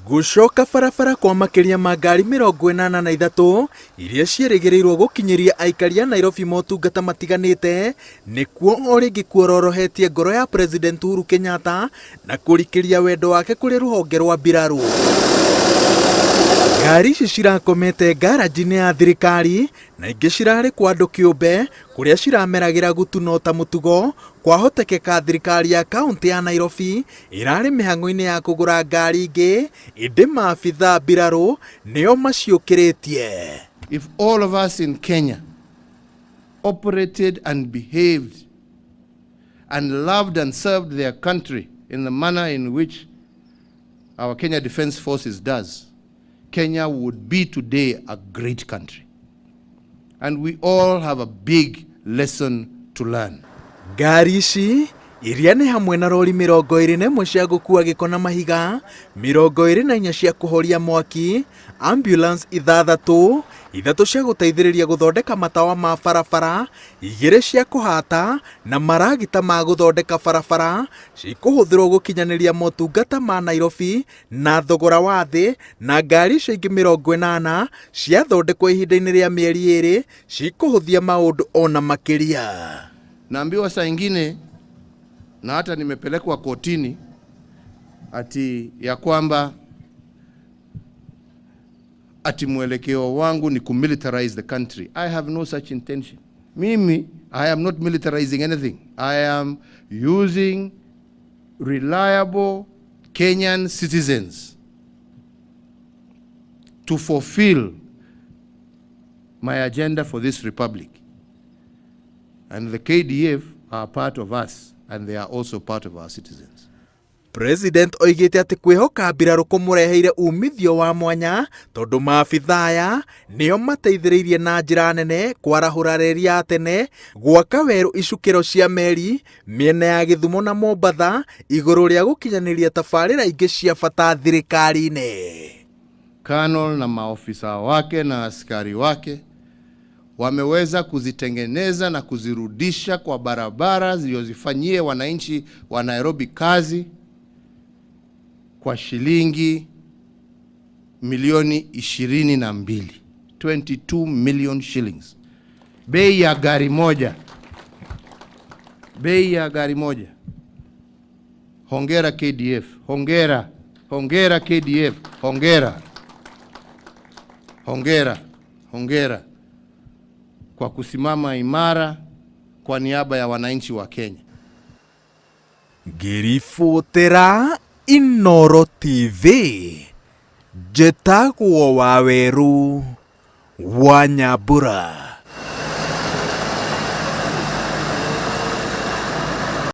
Gũcoka barabara kwa makĩria ma ngari 83 iria ciĩrĩgĩrĩirwo gũkinyĩria aikari a Nairobi motungata matiganĩte nĩkuo o rĩngĩ kuororohetie ngoro ya President Uhuru Kenyatta na kũrikĩria wendo wake kũrĩ rũhonge rwa mbirarũ. Ngari ici cirakomete ngaraji-inĩ ya thirikari na ingĩ cirarĩ kwa andũ kĩũmbe kũrĩa cirameragĩra gutu ta mũtugo. Kwahotekeka thirikari ya kaunti ya Nairobi irarĩ mĩhang'o-inĩ ya kũgũra ngari ingĩ, ĩndĩ maabitha mbirarũ nĩo maciũkĩrĩtie. If all of us in Kenya operated and behaved and loved and served their country in the manner in which our Kenya Defence Forces does, Kenya would be today a great country. And we all have a big lesson to learn. Ngari ici iria nĩ hamwe na rori 21 cia gũkua gĩko na mahiga, 24 cia kũhoria mwaki, ambulance 6, 3 cia gũteithĩrĩria gũthondeka matawa ma barabara, 2 cia kũhata na maragita ma gũthondeka barabara cikũhũthĩrwo gũkinyanĩria motungata ma Nairobi na thogora wa thĩ, na ngari icio ingĩ 80 ciathondekwo ihinda-inĩ rĩa mĩeri 2 cikũhũthia maũndũ ona makĩria. Naambiwa saa ingine na hata nimepelekwa kotini ati ya kwamba ati mwelekeo wangu ni kumilitarize the country. I have no such intention. Mimi, I am not militarizing anything. I am using reliable Kenyan citizens to fulfill my agenda for this republic. And the KDF are part of us, and they are also part of our citizens. President oigĩte atĩ kwĩhoka mbirarũ kũmũreheire umithio wa mwanya tondũ maabitha aya nĩo mateithĩrĩirie na njĩra nene kwarahũra reri ya tene, gwaka werũ icukĩro cia meri mĩena ya Gĩthumo na Mombatha igũrũ rĩa gũkinyanĩria tabarĩra ingĩ cia bata thirikari-inĩ. Colonel na maofisa wake na askari wake wameweza kuzitengeneza na kuzirudisha kwa barabara zilizofanyie wananchi wa Nairobi kazi kwa shilingi milioni 22, 22 million shillings. Bei ya gari moja. Bei ya gari moja. Hongera KDF, hongera. Hongera KDF, hongera. Hongera, hongera kwa kusimama imara kwa niaba ya wananchi wa Kenya. Ngĩribotera Inooro TV, Njĩtagwo Waweru wa Nyambura.